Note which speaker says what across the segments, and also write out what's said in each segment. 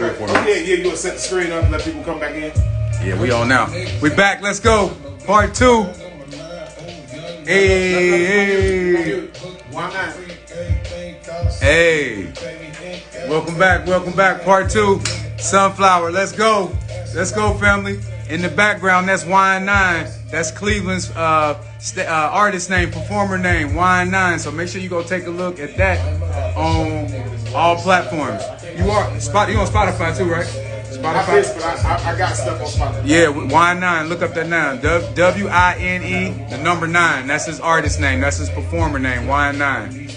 Speaker 1: 3 or 4
Speaker 2: Yeah,
Speaker 1: minutes.
Speaker 2: you will set the screen up and let people come back in.
Speaker 1: Yeah, we on now. We back. Let's go. Part 2. Hey.
Speaker 2: Why not?
Speaker 1: Hey. Welcome back. Welcome back. Part 2. Sunflower. Let's go. Let's go, family. In the background, that's Wine 9. That's Cleveland's artist name, performer name, Wine 9. So make sure you go take a look at that on all platforms. You on Spotify too, right? Spotify.
Speaker 2: I got stuff on Spotify.
Speaker 1: Yeah, Wine 9. Look up that 9. WINE, the number 9. That's his artist name. That's his performer name, Wine 9.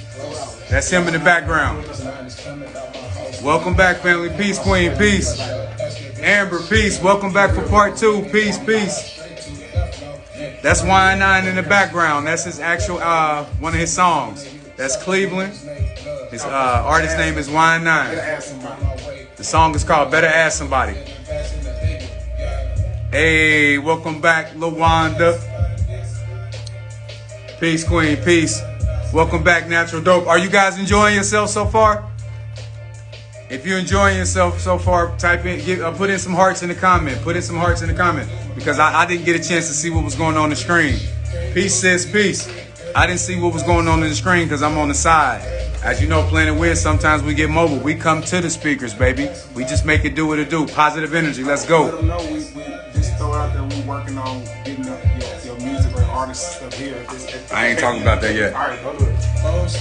Speaker 1: That's him in the background. Welcome back, family. Peace, Queen. Peace. Amber, peace. Welcome back for part 2. Peace, peace. That's Wine 9 in the background. That's his actual, one of his songs. That's Cleveland. His artist name is Wine 9. The song is called Better Ask Somebody. Hey, welcome back, LaWanda. Peace, Queen. Peace. Welcome back, Natural Dope. Are you guys enjoying yourself so far? If you're enjoying yourself so far, type in, put in some hearts in the comment. Put in some hearts in the comment because I didn't get a chance to see what was going on the screen. Peace, sis, peace. I didn't see what was going on in the screen because I'm on the side. As you know, Planet Wiz, sometimes we get mobile. We come to the speakers, baby. We just make it do what it do. Positive energy. Let's go.
Speaker 2: Let them know we just throw out there. We're working on getting your music or artist stuff here.
Speaker 1: I ain't talking about that yet.
Speaker 2: All right, go do it.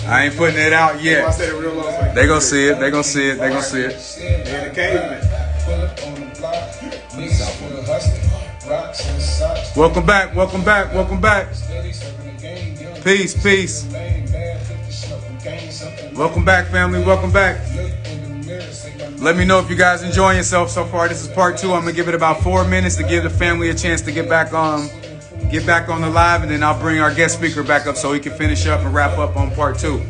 Speaker 1: I ain't putting it out
Speaker 2: I
Speaker 1: yet.
Speaker 2: said it real low. Like,
Speaker 1: They gonna see it. They gonna see it. They gonna see it.
Speaker 2: and the caveman.
Speaker 1: Welcome back. Welcome back. Welcome back. Peace, peace. Welcome back, family. Welcome back. Let me know if you guys enjoying yourself so far. This is part 2. I'm gonna give it about 4 minutes to give the family a chance to get back on the live, and then I'll bring our guest speaker back up so he can finish up and wrap up on part 2.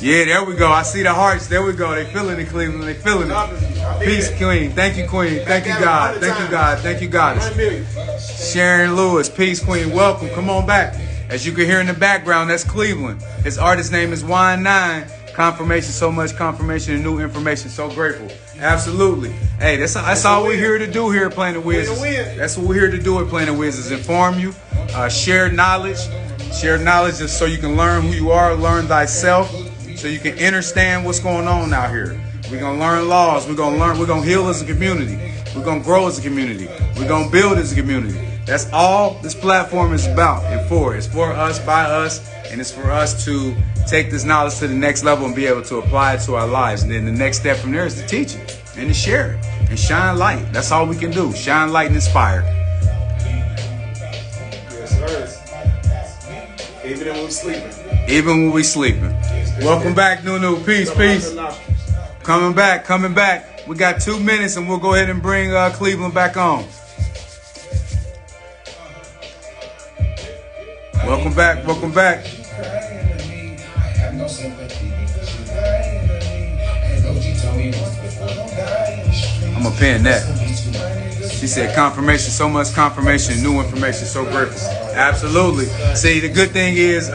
Speaker 1: Yeah, there we go. I see the hearts. There we go. They feeling it, Cleveland. They feeling it. Peace, Queen. Thank you, Queen. Thank you, God. Thank you, God. Thank you, Goddess. Sharon Lewis. Peace, Queen. Welcome. Come on back. As you can hear in the background, that's Cleveland. His artist name is Wine 9. Confirmation, so much confirmation and new information. So grateful. Absolutely. Hey, that's all we're here to do here at Planet Wiz. That's what we're here to do at Planet Wiz, is inform you, share knowledge. Share knowledge just so you can learn who you are, learn thyself, so you can understand what's going on out here. We're going to learn laws. We're going to heal as a community. We're going to grow as a community. We're going to build as a community. That's all this platform is about and for. It's for us, by us, and it's for us to take this knowledge to the next level and be able to apply it to our lives. And then the next step from there is to teach it and to share it and shine light. That's all we can do. Shine light and inspire.
Speaker 2: Yes, sir. Even when we're sleeping.
Speaker 1: Even when we sleeping. Welcome back, Nunu. Peace, peace. Coming back, coming back. We got 2 minutes and we'll go ahead and bring Cleveland back on. Welcome back, welcome back. I'm gonna pin that. She said confirmation, so much confirmation, new information, so grateful. Absolutely. See, the good thing is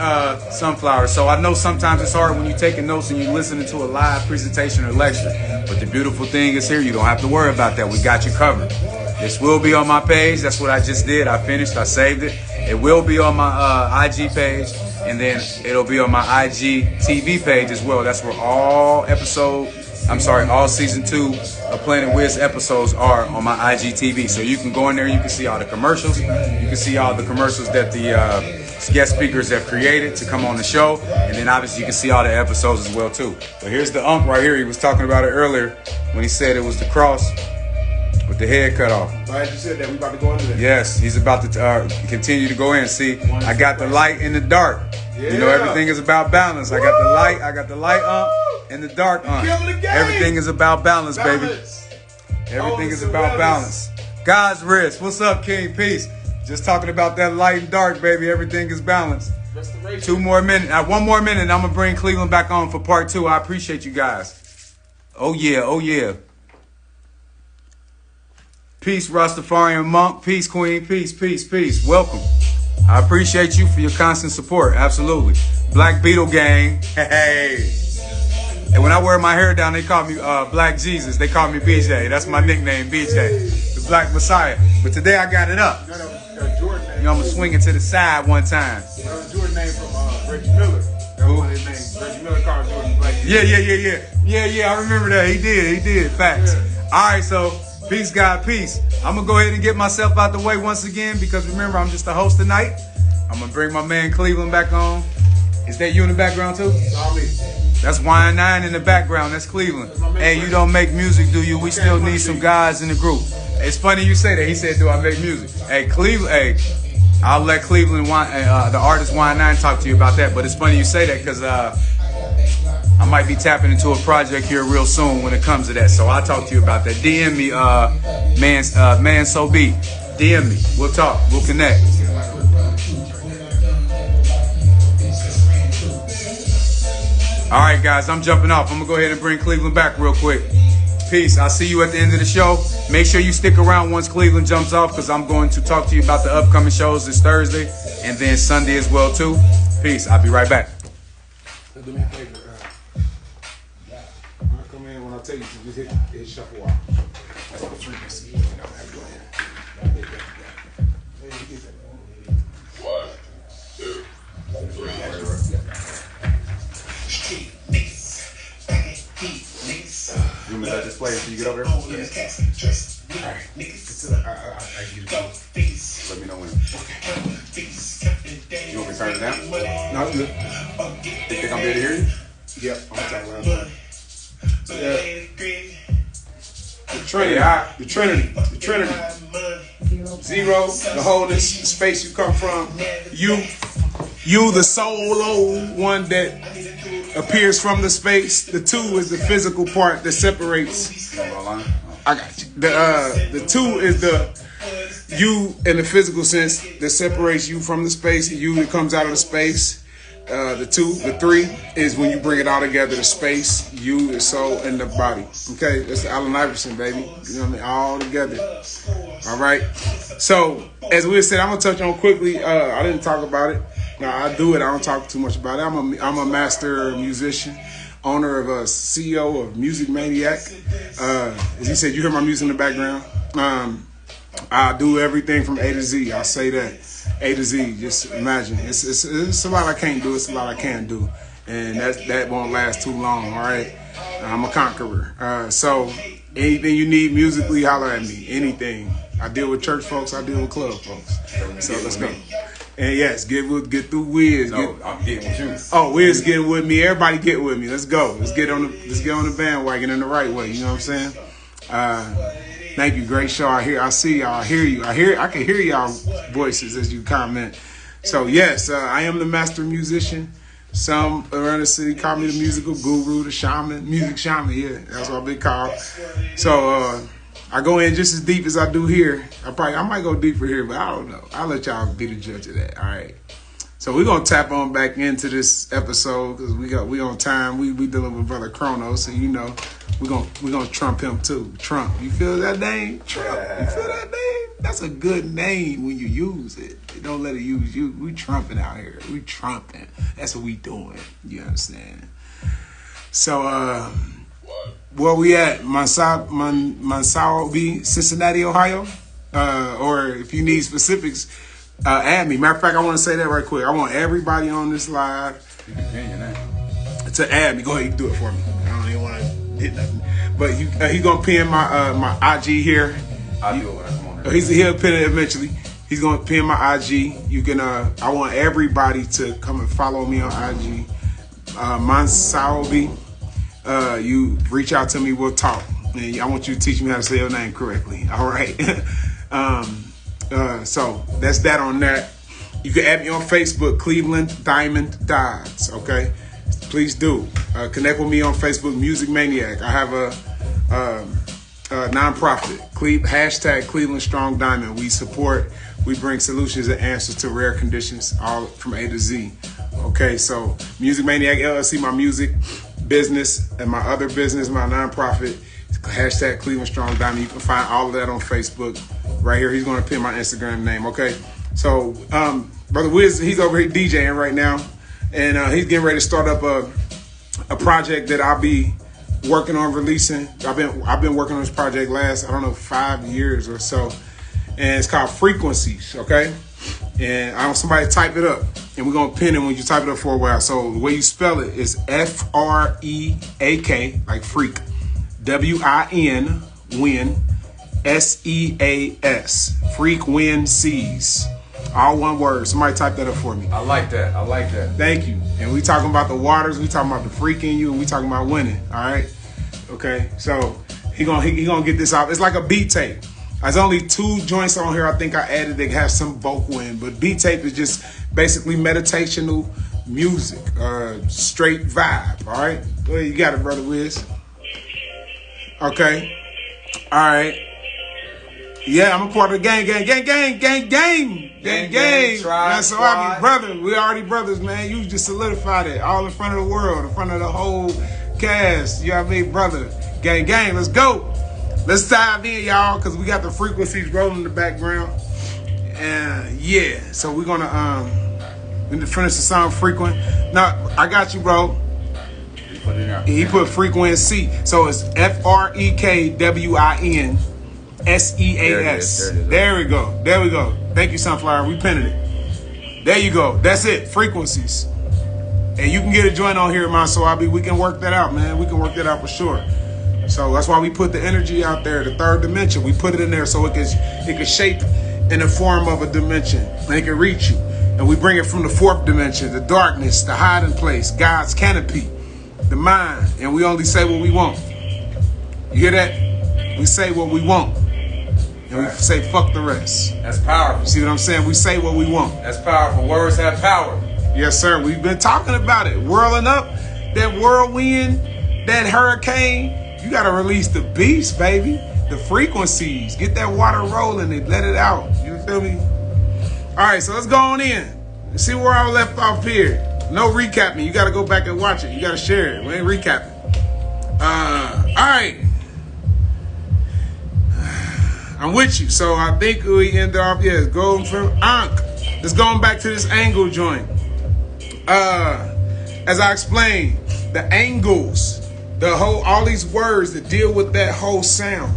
Speaker 1: Sunflower. So I know sometimes it's hard when you're taking notes and you're listening to a live presentation or lecture. But the beautiful thing is here, you don't have to worry about that. We got you covered. This will be on my page. That's what I just did. I finished, I saved it. It will be on my IG page, and then it'll be on my IG TV page as well. That's where all season 2 of Planet Wiz episodes are on my IG TV. So you can go in there, you can see all the commercials. You can see all the commercials that the guest speakers have created to come on the show. And then obviously you can see all the episodes as well too. But here's the right here. He was talking about it earlier when he said it was the cross with the head cut off.
Speaker 2: Glad you said that. We about to go into that.
Speaker 1: Yes, he's about to continue to go in. See, I got the light and the dark.
Speaker 2: Yeah.
Speaker 1: You know, everything is about balance. I got the light and the dark on. Everything is about balance, baby. Everything is about balance. God's wrist. What's up, King? Peace. Just talking about that light and dark, baby. Everything is balanced. 2 more minutes. 1 more minute, and I'm going to bring Cleveland back on for part 2. I appreciate you guys. Oh, yeah. Oh, yeah. Peace, Rastafarian Monk. Peace, Queen. Peace, peace, peace. Welcome. I appreciate you for your constant support. Absolutely. Black Beetle Gang. Hey. And when I wear my hair down, they call me Black Jesus. They call me BJ. That's my nickname, BJ, the Black Messiah. But today I got it up.
Speaker 2: Jordan name.
Speaker 1: You know, I'm gonna swing it to the side one time.
Speaker 2: Jordan name from Reggie Miller. That was his name. Reggie Miller called Jordan Black Jesus.
Speaker 1: Yeah. I remember that. He did. Facts. All right, so peace, God, peace. I'm gonna go ahead and get myself out the way once again because remember, I'm just the host tonight. I'm gonna bring my man Cleveland back on. Is that you in the background too?
Speaker 2: All me.
Speaker 1: That's Wine 9 in the background. That's Cleveland. Hey, you don't make music, do you? We still need some guys in the group. It's funny you say that. He said, do I make music? Hey, Cleveland, I'll let Cleveland, the artist Wine 9, talk to you about that. But it's funny you say that because I might be tapping into a project here real soon when it comes to that. So I'll talk to you about that. DM me, man, so be. DM me. We'll talk. We'll connect. All right, guys, I'm jumping off. I'm going to go ahead and bring Cleveland back real quick. Peace. I'll see you at the end of the show. Make sure you stick around once Cleveland jumps off because I'm going to talk to you about the upcoming shows this Thursday and then Sunday as well, too. Peace. I'll be right back.
Speaker 2: Do me a favor. I'll come in when I tell you to just hit shuffle off. That's the frequency. You know, have to go in. One, two, three. You want me to let this play until you get over there? Yeah. Alright. I give you. Let me know when. You want me to turn it down? No, it's good. You think I'm there to hear you? Yep. I'm talking loud. Yeah. The Trinity. Zero, the wholeness, the space you come from. You, the solo one that appears from the space. The two is the physical part that separates. I got you. The two is the you in the physical sense that separates you from the space. You that comes out of the space. The three is when you bring it all together, the space, you, the soul, and the body. Okay, that's Allen Iverson, baby. You know what I mean? All together. All right. So, as we said, I'm gonna touch on quickly. I didn't talk about it. Now I do it. I don't talk too much about it. I'm a master musician, owner of a CEO of Music Maniac. As he said, you hear my music in the background. I do everything from A to Z. I say that. A to Z, just imagine. It's a lot I can't do. It's a lot I can't do, and that won't last too long. All right, I'm a conqueror. So anything you need musically, holler at me. Anything. I deal with church folks. I deal with club folks. So let's go. And yes, get through Wiz.
Speaker 3: No, I'm getting with you.
Speaker 2: Oh, Wiz getting with me. Everybody get with me. Let's go. Let's get on the bandwagon in the right way. You know what I'm saying? Thank you, great show. I see y'all. I hear you. I can hear y'all voices as you comment. So yes, I am the master musician. Some around the city call me the musical guru, the shaman, music shaman. Yeah, that's what I've been called. So I go in just as deep as I do here. I might go deeper here, but I don't know. I'll let y'all be the judge of that. All right. So we're gonna tap on back into this episode because we on time. We dealing with Brother Chrono, so you know we gonna trump him too. Trump. You feel that name? Trump. You feel that name? That's a good name when you use it. Don't let it use you. We trumping out here. We trumping. That's what we doing. You understand? So where we at? Monsalve, Cincinnati, Ohio. Or if you need specifics, add me. Matter of fact, I want to say that right quick. I want everybody on this live to add me. Go ahead, you can do it for me. I don't even want to hit nothing. But he gonna pin my IG here.
Speaker 3: I'll do it when I come on there.
Speaker 2: He'll pin it eventually. He's gonna pin my IG. You can. I want everybody to come and follow me on IG. Monsalve. You reach out to me. We'll talk. And I want you to teach me how to say your name correctly. All right. So that's that on that. You can add me on Facebook, Cleveland Diamond Dodds. Okay, please do connect with me on Facebook, Music Maniac. I have a nonprofit, hashtag Cleveland Strong Diamond. We bring solutions and answers to rare conditions, all from A to Z. Okay, so Music Maniac LLC, my music business, and my other business, my nonprofit, hashtag Cleveland Strong Diamond. You can find all of that on Facebook. Right here, he's going to pin my Instagram name, okay? So, Brother Wiz, he's over here DJing right now, and he's getting ready to start up a project that I'll be working on releasing. I've been working on this project last, I don't know, 5 years or so. And it's called Frequencies, okay? And I want somebody to type it up. And we're going to pin it when you type it up for a while. So the way you spell it is F-R-E-A-K, like freak, W-I-N, win, S-E-A-S, freak, win, seas. All one word. Somebody type that up for me.
Speaker 3: I like that. I like that.
Speaker 2: Thank you. And we talking about the waters. We talking about the freak in you. And we talking about winning. All right. Okay. So he gonna get this out. It's like a beat tape. There's only 2 joints on here I think I added that have some vocal in. But beat tape is just basically meditational music. Straight vibe. All right. Go ahead. You got it, Brother Wiz. Okay. All right. Yeah, I'm a part of the gang. Man, so I be brother. We already brothers, man. You just solidified it all in front of the world, in front of the whole cast. You know what I mean, brother? Gang. Let's go. Let's dive in, y'all, because we got the frequencies rolling in the background. And yeah, so we're gonna finish the song Frequent. Now, I got you, bro. He put frequency. So it's F-R-E-K-W-I-N. S-E-A-S. There we go. Thank you, Sunflower. We pinned it. There you go. That's it. Frequencies. And you can get a joint on here, man. So we can work that out, man. We can work that out for sure. So that's why we put the energy out there, the 3rd dimension. We put it in there so it can shape in the form of a dimension. And it can reach you. And we bring it from the 4th dimension, the darkness, the hiding place, God's canopy, the mind. And we only say what we want. You hear that? We say what we want. And we say, fuck the rest.
Speaker 3: That's powerful.
Speaker 2: See what I'm saying? We say what we want.
Speaker 3: That's powerful. Words have power.
Speaker 2: Yes, sir. We've been talking about it. Whirling up, that whirlwind, that hurricane. You got to release the beast, baby. The frequencies. Get that water rolling and let it out. You feel me? All right, so let's go on in. Let's see where I left off here. No recapping. You got to go back and watch it. You got to share it. We ain't recapping. All right. I'm with you. So I think we end off, it's going from Ankh. Let's go back to this angle joint. As I explained, the angles, all these words that deal with that whole sound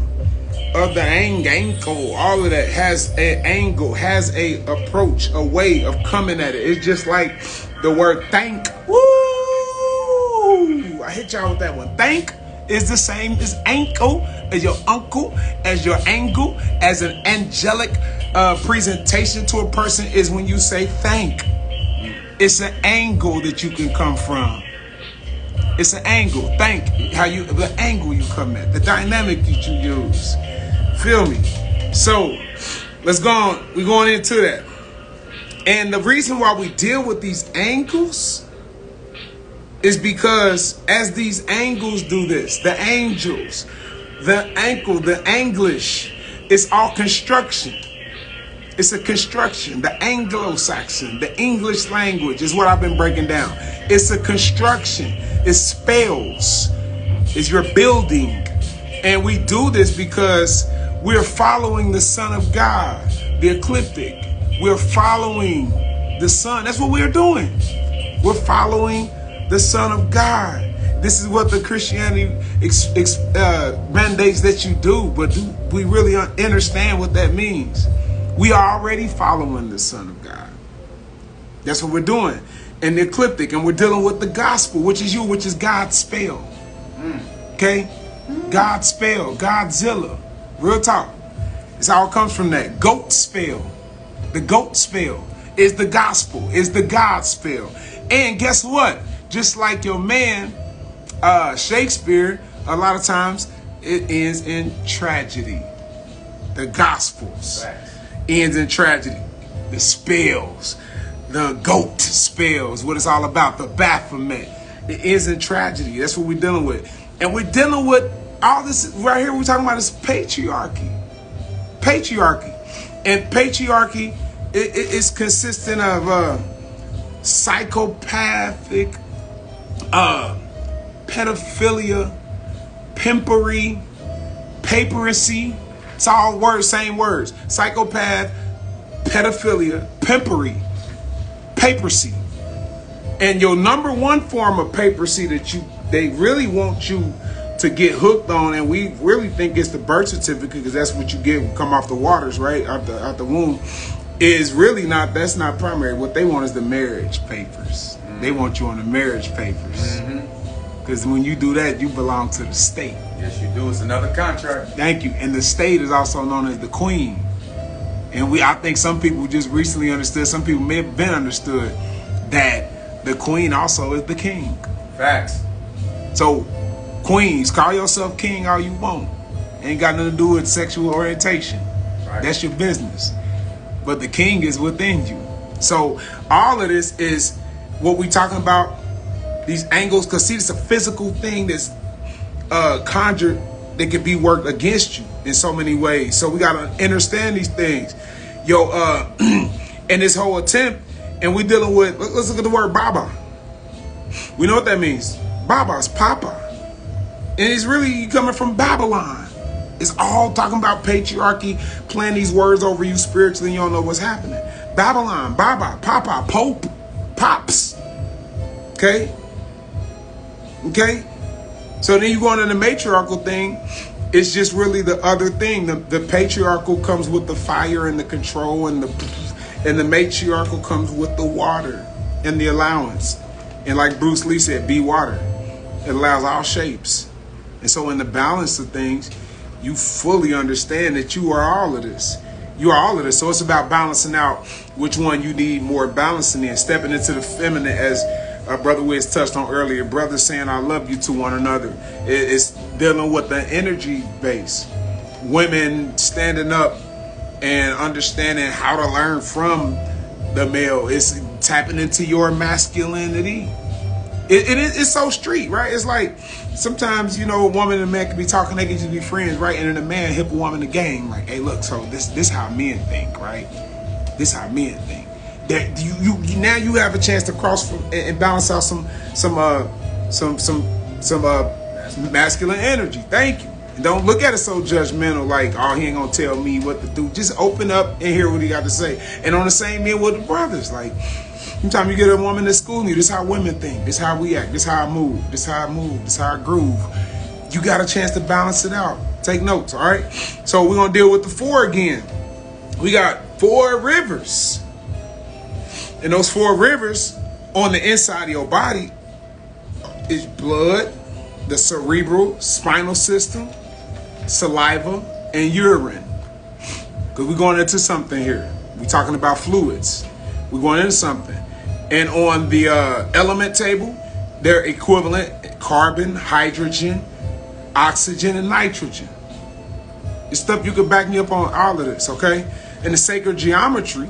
Speaker 2: of the ankle, all of that has an angle, has a approach, a way of coming at it. It's just like the word thank. Woo! I hit y'all with that one. Thank is the same as ankle, as your uncle, as your angle, as an angelic presentation to a person is when you say thank. It's an angle that you can come from. It's an angle. Thank, the angle you come at, the dynamic that you use. Feel me? So let's go on. We're going into that. And the reason why we deal with these angles is because as these angles do this, the angels, the ankle, the English, it's all construction. It's a construction. The Anglo-Saxon, the English language is what I've been breaking down. It's a construction. It's spells. It's your building. And we do this because we're following the Son of God, the ecliptic. We're following the Son. That's what we're doing. We're following the Son of God. This is what the Christianity mandates that you do, but do we really understand what that means? We are already following the Son of God. That's what we're doing. And the ecliptic, and we're dealing with the gospel, which is you, which is God's spell. Okay? God's spell, Godzilla. Real talk. It's all comes from that. Goat spell. The goat spell is the gospel, is the God spell. And guess what? Just like your man, Shakespeare, a lot of times it ends in tragedy. The Gospels ends in tragedy. The spells, the goat spells, what it's all about, the Baphomet. It ends in tragedy. That's what we're dealing with. And we're dealing with all this right here. We're talking about this patriarchy. Patriarchy. And patriarchy is consistent of psychopathic, pedophilia, pimpery, papacy. It's all words, same words. Psychopath, pedophilia, pimpery, papacy. And your number one form of papacy that you they really want you to get hooked on, and we really think it's the birth certificate, because that's what you get when you come off the waters, right, out the womb. Is really not, that's not primary. What they want is the marriage papers. They want you on the marriage papers, because when you do that, you belong to the state.
Speaker 3: Yes, you do. It's another contract.
Speaker 2: Thank you. And the state is also known as the queen. And I think some people just recently understood, some people may have been understood, that the queen also is the king.
Speaker 3: Facts.
Speaker 2: So, queens, call yourself king all you want. Ain't got nothing to do with sexual orientation.
Speaker 3: Right.
Speaker 2: That's your business. But the king is within you. So, all of this is what we talking about, these angles, because see, it's a physical thing that's conjured that can be worked against you in so many ways. So we got to understand these things. Yo, and this whole attempt, and we dealing with, let's look at the word Baba. We know what that means. Baba's Papa. And it's really coming from Babylon. It's all talking about patriarchy, playing these words over you spiritually, and you don't know what's happening. Babylon, Baba, Papa, Pope, Pops. Okay? Okay? So then you go into the matriarchal thing. It's just really the other thing. The patriarchal comes with the fire and the control, and the matriarchal comes with the water and the allowance. And like Bruce Lee said, be water. It allows all shapes. And so in the balance of things, you fully understand that you are all of this. You are all of this. So it's about balancing out which one you need more balancing in, stepping into the feminine, as Brother Wiz touched on earlier. Brothers saying I love you to one another. It's dealing with the energy base. Women standing up and understanding how to learn from the male. It's tapping into your masculinity. It's so street, right? It's like sometimes, you know, a woman and a man can be talking, they can just be friends, right? And then a man hip a woman the game, like, hey, look, so this how men think, right? This how men think. That you now you have a chance to cross from and balance out some masculine energy. Thank you. And don't look at it so judgmental, like, oh, he ain't gonna tell me what to do. Just open up and hear what he got to say. And on the same end with the brothers, like, sometimes you get a woman that's schooling you. This is how women think. This is how we act. This is how I move. This is how I move. This is how I groove. You got a chance to balance it out. Take notes, all right? So we're gonna deal with the 4 again. We got 4 rivers. And those 4 rivers on the inside of your body is blood, the cerebral spinal system, saliva, and urine. Because we're going into something here. We're talking about fluids. We're going into something. And on the element table, they're equivalent: carbon, hydrogen, oxygen, and nitrogen. It's stuff you can back me up on all of this, okay? And the sacred geometry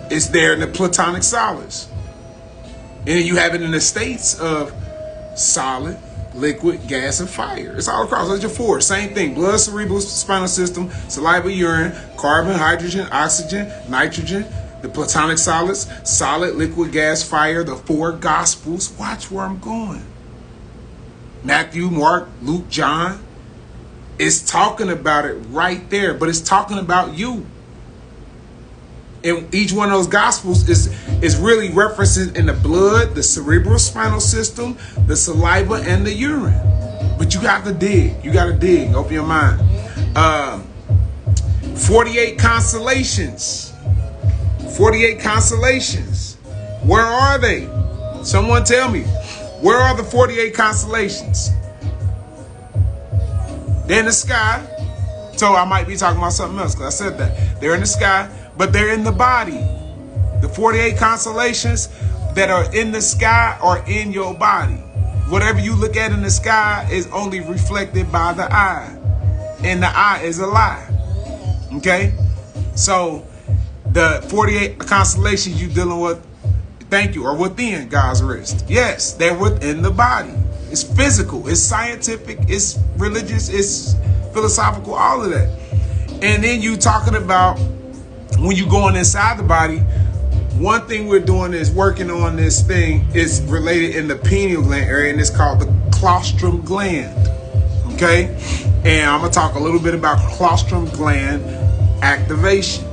Speaker 2: is there in the platonic solids. And you have it in the states of solid, liquid, gas, and fire. It's all across. That's your 4. Same thing. Blood, cerebral, spinal system, saliva, urine, carbon, hydrogen, oxygen, nitrogen, the platonic solids, solid, liquid, gas, fire, the 4 gospels. Watch where I'm going. Matthew, Mark, Luke, John. It's talking about it right there, but it's talking about you. And each one of those gospels is really referenced in the blood, the cerebral spinal system, the saliva, and the urine. But you got to dig. You got to dig. Open your mind. 48 constellations. 48 constellations. Where are they? Someone tell me. Where are the 48 constellations? They're in the sky. So I might be talking about something else because I said that. They're in the sky. But they're in the body. The 48 constellations that are in the sky are in your body. Whatever you look at in the sky is only reflected by the eye. And the eye is a lie. Okay? So the 48 constellations you're dealing with, thank you, are within God's wrist. Yes, they're within the body. It's physical. It's scientific. It's religious. It's philosophical. All of that. And then you talking about when you going inside the body, one thing we're doing is working on this thing is related in the pineal gland area, and it's called the colostrum gland. Okay? And I'm going to talk a little bit about colostrum gland activation.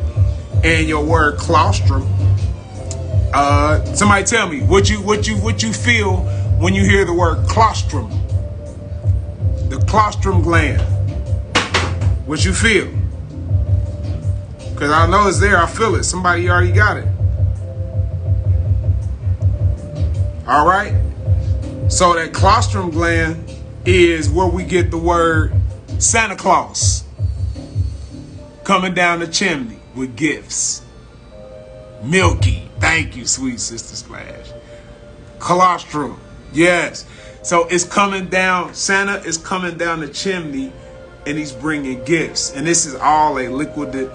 Speaker 2: And your word colostrum, somebody tell me what you feel when you hear the word colostrum? The colostrum gland. What you feel? Because I know it's there. I feel it. Somebody already got it. All right. So that colostrum gland is where we get the word Santa Claus coming down the chimney with gifts. Milky. Thank you, sweet sister Splash. Colostrum. Yes. So it's coming down. Santa is coming down the chimney and he's bringing gifts. And this is all a liquid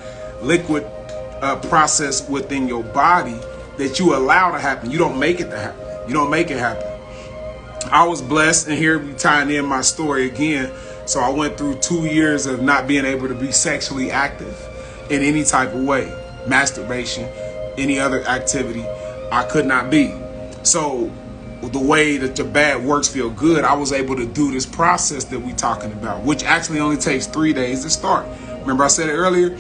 Speaker 2: process within your body that you allow to happen. You don't make it to happen. You don't make it happen. I was blessed, and here we tying in my story again. So I went through 2 years of not being able to be sexually active in any type of way. Masturbation, any other activity, I could not be. So the way that the bad works feel good, I was able to do this process that we talking about, which actually only takes 3 days to start. Remember I said it earlier,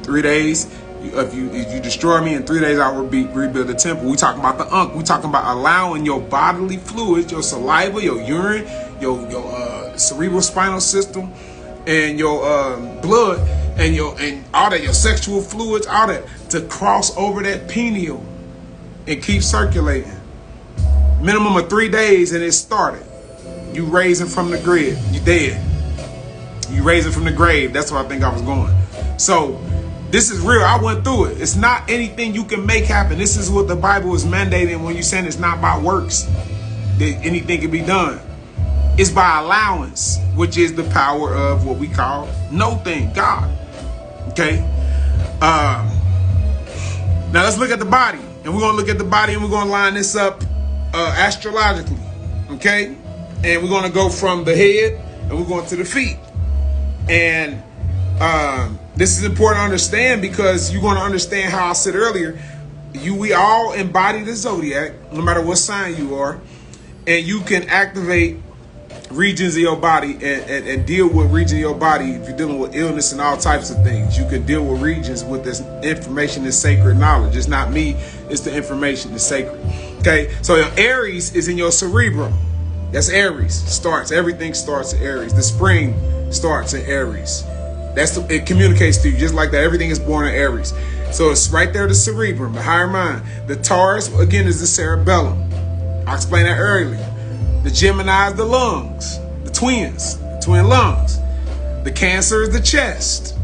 Speaker 2: 3 days. If you destroy me in 3 days, I will rebuild the temple. We talking about the unk. We talking about allowing your bodily fluids, your saliva, your urine, your cerebral spinal system, and your blood, and all that, your sexual fluids, all that, to cross over that pineal and keep circulating. Minimum of 3 days, and it started. You raising from the grave. You dead. You raising from the grave. That's where I think I was going. So this is real. I went through it. It's not anything you can make happen. This is what the Bible is mandating when you're saying it's not by works that anything can be done. It's by allowance, which is the power of what we call no thing, God. Okay? Now let's look at the body. And we're going to look at the body and we're going to line this up astrologically. Okay? And we're going to go from the head and we're going to the feet. And this is important to understand because you're going to understand how I said earlier, we all embody the zodiac, no matter what sign you are, and you can activate regions of your body and deal with regions of your body. If you're dealing with illness and all types of things, you can deal with regions with this information, this sacred knowledge. It's not me, it's the information, it's sacred. Okay, so your Aries is in your cerebrum. That's Aries. Everything starts in Aries. The spring starts in Aries. It communicates to you just like that. Everything is born in Aries. So it's right there, the cerebrum, the higher mind. The Taurus, again, is the cerebellum. I explained that earlier. The Gemini is the lungs, the twin lungs. The Cancer is the chest.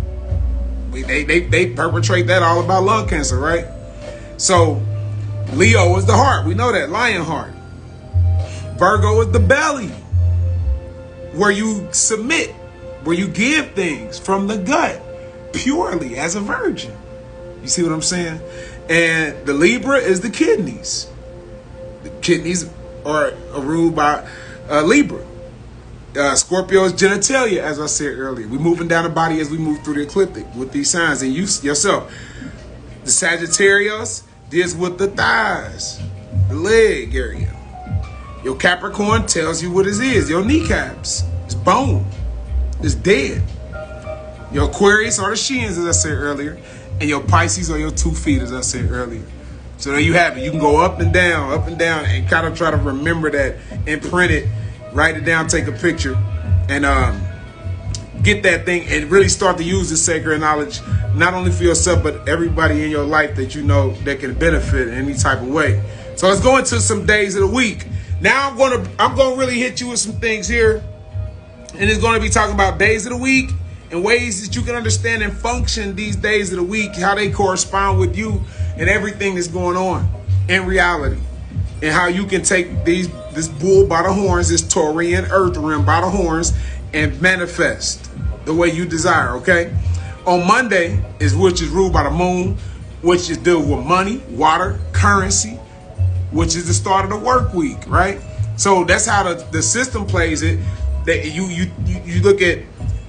Speaker 2: They perpetrate that all about lung cancer, right? So Leo is the heart. We know that, lion heart. Virgo is the belly, where you submit, where you give things from the gut, purely as a virgin. You see what I'm saying? And the Libra is the kidneys. The kidneys are ruled by Libra. Scorpio is genitalia, as I said earlier. We're moving down the body as we move through the ecliptic with these signs. And you yourself. The Sagittarius deals with the thighs, the leg area. Your Capricorn tells you what it is. Your kneecaps. It's bone. It's dead. Your Aquarius are the shins, as I said earlier. And your Pisces are your 2 feet, as I said earlier. So there you have it. You can go up and down, and kind of try to remember that and print it, write it down, take a picture, and get that thing and really start to use the sacred knowledge, not only for yourself, but everybody in your life that you know that can benefit in any type of way. So let's go into some days of the week. Now I'm gonna really hit you with some things here. And it's going to be talking about days of the week and ways that you can understand and function these days of the week, how they correspond with you and everything that's going on in reality, and how you can take this bull by the horns, this Taurian earth realm by the horns, and manifest the way you desire. Okay. On Monday which is ruled by the moon, which is deal with money, water, currency, which is the start of the work week, right? So that's how the system plays it. That you look at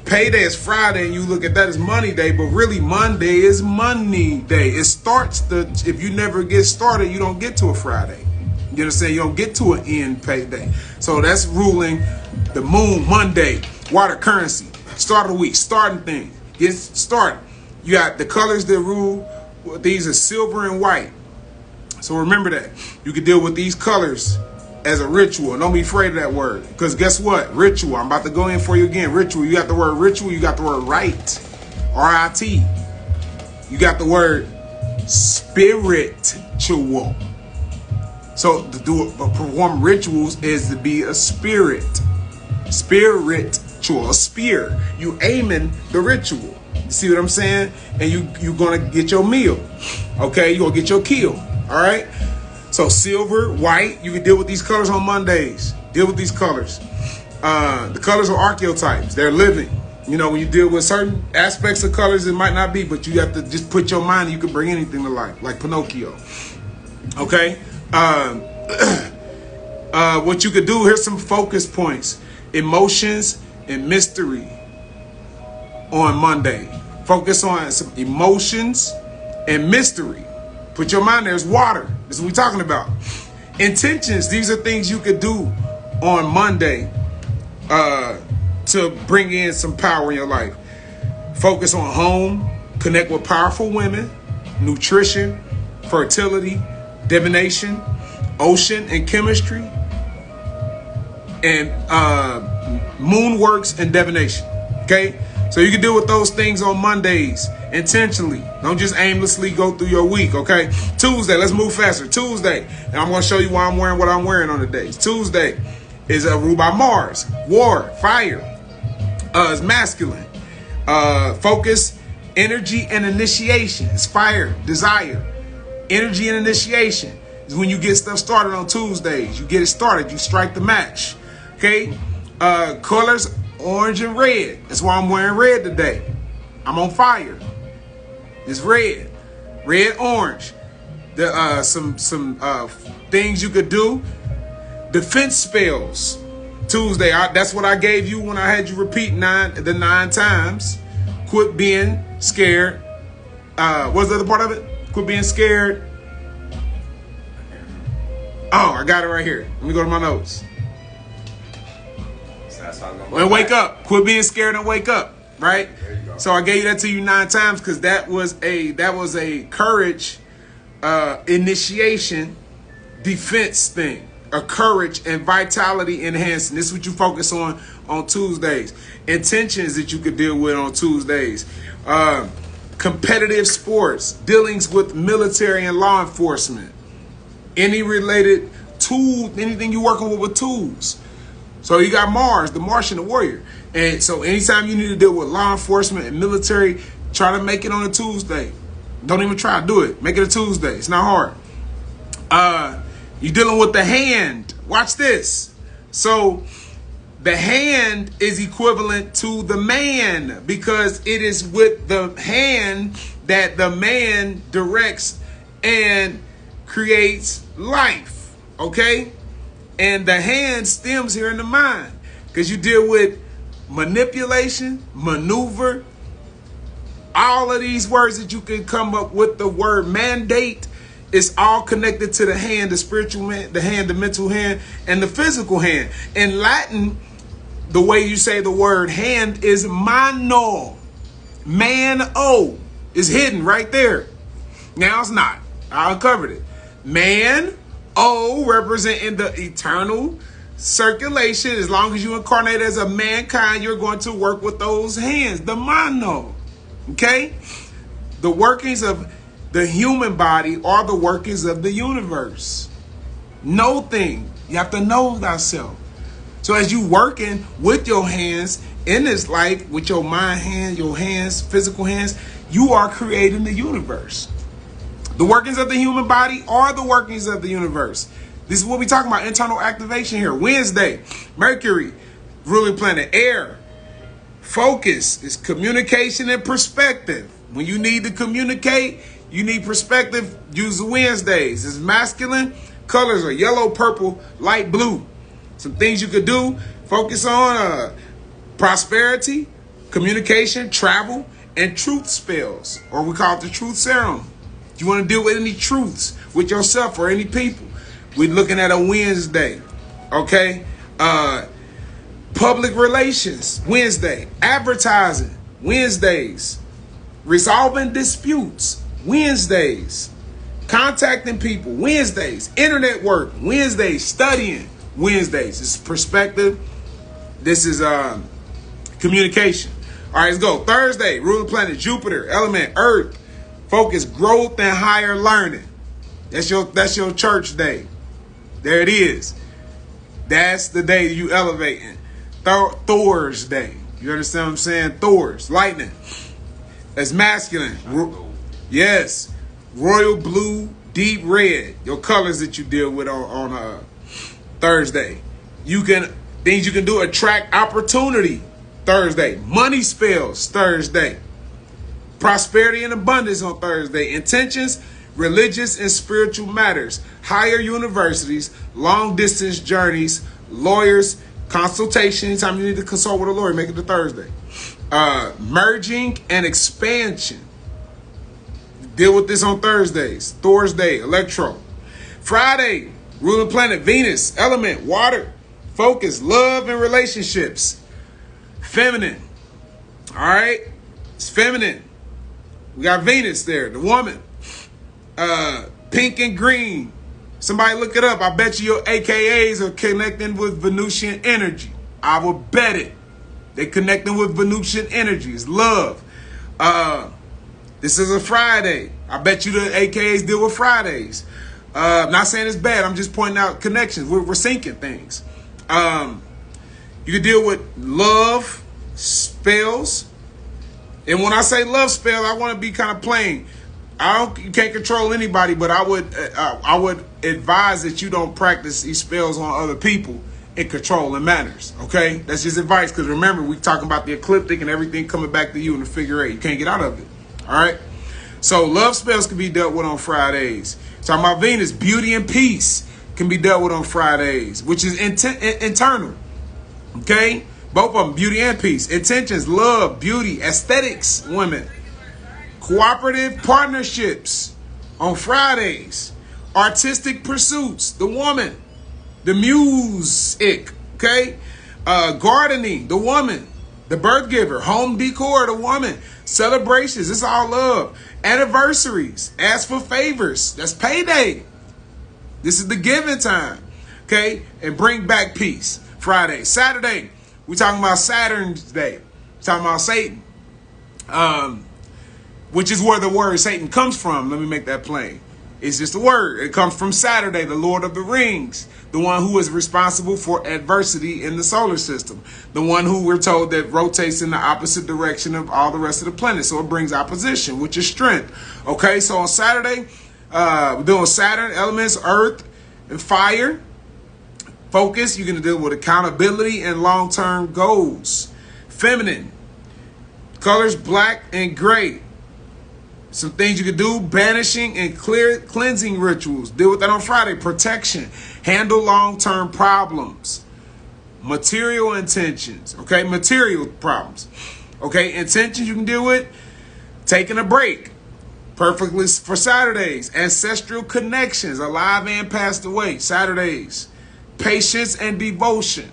Speaker 2: payday as Friday and you look at that as money day, but really Monday is money day. It starts if you never get started, you don't get to a Friday. You understand? You don't get to an end payday. So that's ruling the moon, Monday, water, currency, start of the week, starting things, get started. You got the colors that rule. These are silver and white. So remember that you can deal with these colors as a ritual. Don't be afraid of that word. Because guess what? Ritual. I'm about to go in for you again. Ritual. You got the word ritual. You got the word rite. R-I-T. You got the word spiritual. So to perform rituals is to be a spirit. Spiritual. A spear. You aiming the ritual. You see what I'm saying? And you gonna get your meal. Okay? You gonna get your kill. All right? So silver, white, you can deal with these colors on Mondays. Deal with these colors. The colors are archetypes. They're living. You know, when you deal with certain aspects of colors, it might not be, but you have to just put your mind and you can bring anything to life, like Pinocchio. Okay? What you could do, here's some focus points. Emotions and mystery on Monday. Focus on some emotions and mystery. Put your mind there. It's water. This is what we're talking about. Intentions. These are things you could do on Monday to bring in some power in your life. Focus on home. Connect with powerful women. Nutrition. Fertility. Divination. Ocean and chemistry. And moon works and divination. Okay? So you can deal with those things on Mondays intentionally. Don't just aimlessly go through your week, okay? Tuesday, let's move faster. Tuesday, and I'm going to show you why I'm wearing what I'm wearing on the days. Tuesday is ruled by Mars. War, fire. It's masculine. Focus, energy, and initiation. It's fire, desire. Energy and initiation is when you get stuff started on Tuesdays. You get it started. You strike the match, okay? Colors, orange and red. That's why I'm wearing red today. I'm on fire. It's red. Red, orange. Some things you could do. Defense spells. Tuesday. That's what I gave you when I had you repeat the nine times. Quit being scared. What's the other part of it? Quit being scared. Oh, I got it right here. Let me go to my notes. And wake up. Quit being scared and wake up. Right? So I gave you that to you 9 times because that was a courage initiation defense thing. A courage and vitality enhancing. This is what you focus on Tuesdays. Intentions that you could deal with on Tuesdays. Competitive sports. Dealings with military and law enforcement. Any related tools, anything you're working with tools. So you got Mars, the Martian, the warrior. And so anytime you need to deal with law enforcement and military, try to make it on a Tuesday. Don't even try to do it. Make it a Tuesday. It's not hard. You're dealing with the hand. Watch this. So the hand is equivalent to the man because it is with the hand that the man directs and creates life. Okay? And the hand stems here in the mind because you deal with manipulation, maneuver, all of these words that you can come up with. The word mandate is all connected to the hand, the spiritual hand, the hand, the mental hand, and the physical hand. In Latin, the way you say the word hand is mano. Man-o is hidden right there. Now it's not. I uncovered it. Man-o representing the eternal circulation. As long as you incarnate as a mankind, you're going to work with those hands. The mano. Okay? The workings of the human body are the workings of the universe. Know thing. You have to know thyself. So as you working with your hands in this life, with your mind hand, your hands, physical hands, you are creating the universe. The workings of the human body are the workings of the universe. This is what we're talking about, internal activation here. Wednesday, Mercury, ruling planet, air. Focus is communication and perspective. When you need to communicate, you need perspective, use the Wednesdays. It's masculine. Colors are yellow, purple, light blue. Some things you could do. Focus on prosperity, communication, travel, and truth spells. Or we call it the truth serum. If you want to deal with any truths with yourself or any people, we're looking at a Wednesday. Okay? Public relations, Wednesday. Advertising, Wednesdays. Resolving disputes, Wednesdays. Contacting people, Wednesdays. Internet work, Wednesdays. Studying, Wednesdays, this is perspective. This is communication. All right, let's go. Thursday, ruler planet Jupiter, element Earth, focus growth and higher learning. That's your church day. There it is. That's the day you elevating. Thor's day. You understand what I'm saying? Thor's lightning. That's masculine. Yes. Royal blue, deep red. Your colors that you deal with on Thursday. Things you can do, attract opportunity. Thursday. Money spells. Thursday. Prosperity and abundance on Thursday. Intentions, religious and spiritual matters. Higher universities, long distance journeys, lawyers, consultation. Anytime you need to consult with a lawyer, make it to Thursday. Merging and expansion. Deal with this on Thursdays. Thor's day, Electro. Friday, ruling planet Venus, element water, focus, love and relationships. Feminine. All right? It's feminine. We got Venus there, the woman. Pink and green. Somebody look it up. I bet you your AKAs are connecting with Venusian energy. I will bet it. They're connecting with Venusian energy. It's love. This is a Friday. I bet you the AKAs deal with Fridays. Not saying it's bad. I'm just pointing out connections. We're syncing things. You can deal with love spells. And when I say love spell, I want to be kind of plain. You can't control anybody, but I would advise that you don't practice these spells on other people in controlling manners. Okay, that's just advice. Because remember, we talking about the ecliptic and everything coming back to you in the figure 8. You can't get out of it. All right. So love spells can be dealt with on Fridays. Talking about Venus, beauty and peace can be dealt with on Fridays, which is internal. Okay, both of them, beauty and peace. Intentions, love, beauty, aesthetics, women. Cooperative partnerships on Fridays. Artistic pursuits, the woman. The music, okay? Gardening, the woman. The birth giver. Home decor, the woman. Celebrations, it's all love. Anniversaries, ask for favors. That's payday. This is the giving time, okay? And bring back peace. Friday. Saturday, we're talking about Saturn's day. We're talking about Satan. Which is where the word Satan comes from. Let me make that plain. It's just a word. It comes from Saturday, the Lord of the Rings, the one who is responsible for adversity in the solar system, the one who we're told that rotates in the opposite direction of all the rest of the planets. So it brings opposition, which is strength. Okay, so on Saturday, we're doing Saturn, elements, earth, and fire. Focus, you're going to deal with accountability and long-term goals. Feminine, colors black and gray. Some things you can do, banishing and cleansing rituals. Deal with that on Friday. Protection. Handle long-term problems. Material intentions. Okay, material problems. Okay, intentions you can deal with. Taking a break. Perfectly for Saturdays. Ancestral connections. Alive and passed away. Saturdays. Patience and devotion.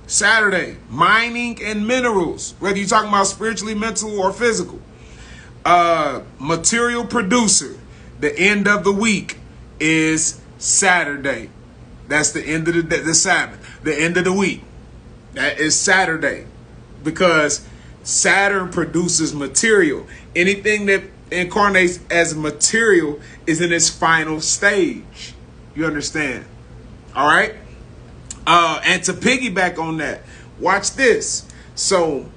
Speaker 2: Saturday. Mining and minerals. Whether you're talking about spiritually, mental, or physical. Material producer. The end of the week is Saturday. That's the end of the Sabbath. The end of the week. That is Saturday. Because Saturn produces material. Anything that incarnates as material is in its final stage. You understand? All right? And to piggyback on that, watch this. So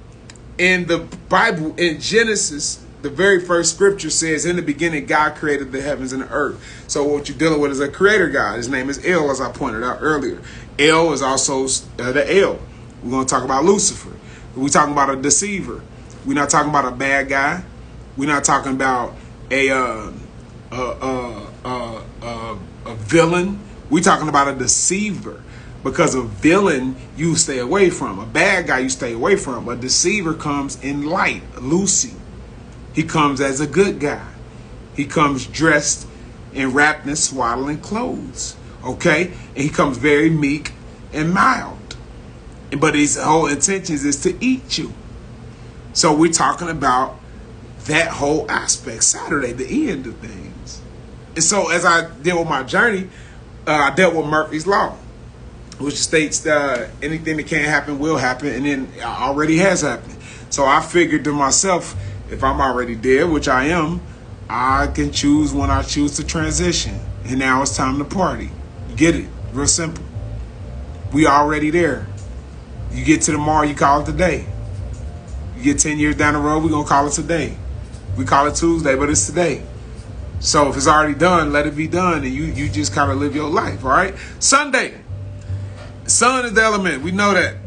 Speaker 2: in the Bible, in Genesis, the very first scripture says, in the beginning, God created the heavens and the earth. So what you're dealing with is a creator God. His name is El, as I pointed out earlier. El is also the El. We're going to talk about Lucifer. We're talking about a deceiver. We're not talking about a bad guy. We're not talking about a villain. We're talking about a deceiver. Because a villain you stay away from. A bad guy you stay away from. A deceiver comes in light. Lucy. He comes as a good guy. He comes dressed in wrapped in swaddling clothes. Okay? And he comes very meek and mild. But his whole intentions is to eat you. So we're talking about that whole aspect. Saturday, the end of things. And so as I deal with my journey, I dealt with Murphy's Law. which states anything that can't happen will happen, and then already has happened. So I figured to myself, if I'm already dead, which I am, I can choose when I choose to transition. And now it's time to party. You get it? Real simple. We already there. You get to tomorrow, you call it today. You get 10 years down the road, we're going to call it today. We call it Tuesday, but it's today. So if it's already done, let it be done, and you just kind of live your life, all right? Sunday. Sun is the element. We know that.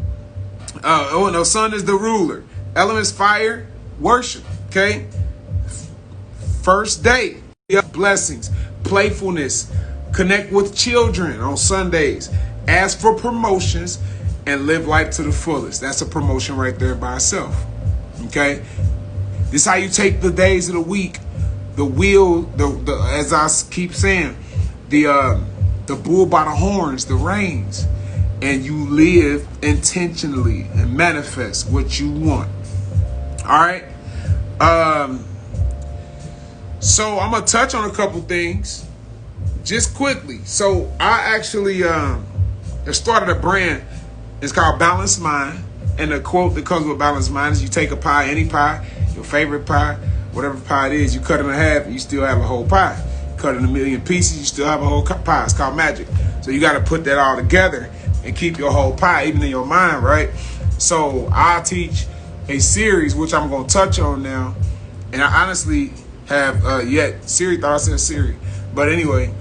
Speaker 2: Sun is the ruler. Elements: fire, worship, okay? First day, blessings, playfulness, connect with children on Sundays, ask for promotions, and live life to the fullest. That's a promotion right there by itself, okay? This is how you take the days of the week, the wheel, as I keep saying, the bull by the horns, the reins, and you live intentionally and manifest what you want. All right. So I'm gonna touch on a couple things just quickly. So I actually started a brand. It's called Balanced Mind, and the quote that comes with Balanced Mind is: you take a pie, any pie, your favorite pie, whatever pie it is, you cut it in half, and you still have a whole pie. You cut it in a million pieces, you still have a whole pie. It's called magic. So you got to put that all together and keep your whole pie, even in your mind, right? So I teach a series, which I'm going to touch on now, and I honestly have Siri thought I said Siri, but anyway,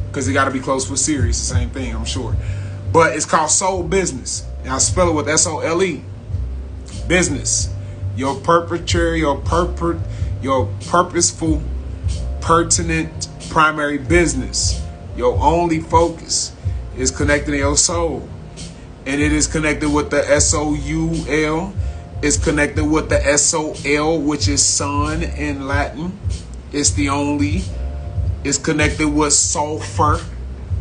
Speaker 2: because it got to be close with Siri, it's the same thing, I'm sure. But it's called Soul Business, and I spell it with SOLE. Business, your purposeful, pertinent, primary business. Your only focus is connecting to your soul, and it is connected with the SOUL. It's connected with the SOL, which is sun in Latin. It's the only. It's connected with sulfur,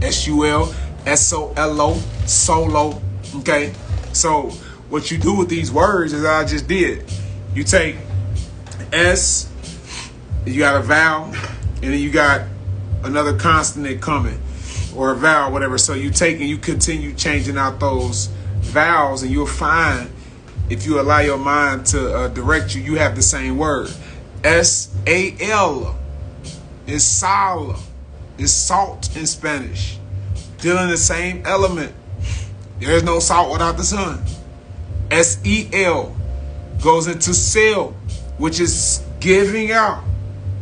Speaker 2: SUL, SOLO, solo. Okay, so what you do with these words is I just did. You take S, you got a vowel, and then you got another consonant coming, or a vowel, whatever. So you take and you continue changing out those vowels, and you'll find, if you allow your mind to direct you, you have the same word. SAL is sal, is salt in Spanish. Dealing the same element. There is no salt without the sun. SEL goes into sell, which is giving out.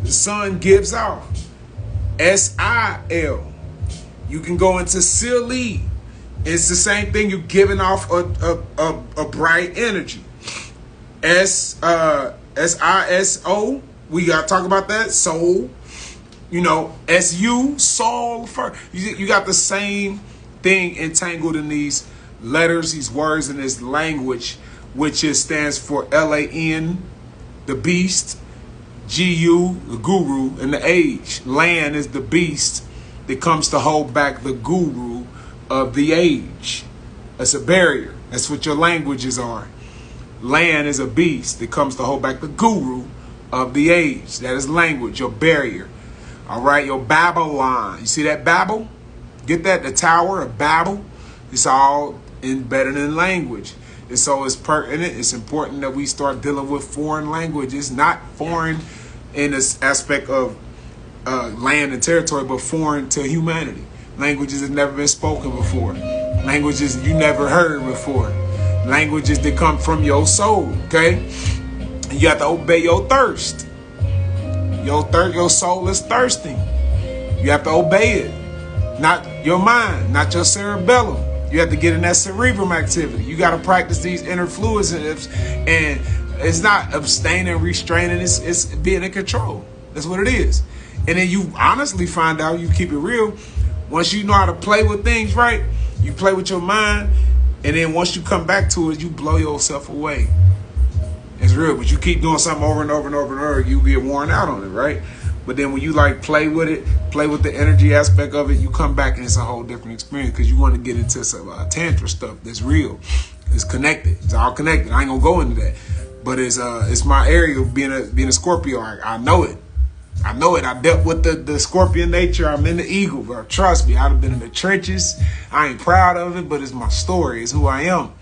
Speaker 2: The sun gives out. SIL, you can go into silly. It's the same thing. You're giving off a bright energy. SISO, we got to talk about that. Soul, SU, soul. You got the same thing entangled in these letters, these words, in this language, which stands for LAN, the beast, GU, the guru, and the age. Land is the beast that comes to hold back the guru of the age. That's a barrier. That's what your languages are. Land is a beast that comes to hold back the guru of the age. That is language, your barrier. All right, your Babylon. You see that Babel? Get that? The Tower of Babel? It's all embedded in language. And so it's pertinent. It's important that we start dealing with foreign languages, not foreign in this aspect of land and territory, but foreign to humanity. Languages that never been spoken before. Languages you never heard before. Languages that come from your soul, okay? And you have to obey your thirst. Your soul is thirsting. You have to obey it. Not your mind, not your cerebellum. You have to get in that cerebrum activity. You got to practice these inner fluids, and it's not abstaining, restraining. It's being in control. That's what it is. And then you honestly find out, you keep it real, once you know how to play with things right, you play with your mind, and then once you come back to it, you blow yourself away. It's real, but you keep doing something over and over and over and over, you get worn out on it, right? But then when you play with it, play with the energy aspect of it, you come back and it's a whole different experience, because you want to get into some tantra stuff that's real. It's connected. It's all connected. I ain't gonna go into that, but it's my area of being a Scorpio. I know it. I know it. I dealt with the scorpion nature. I'm in the eagle, bro. Trust me, I've been in the trenches. I ain't proud of it, but it's my story. It's who I am.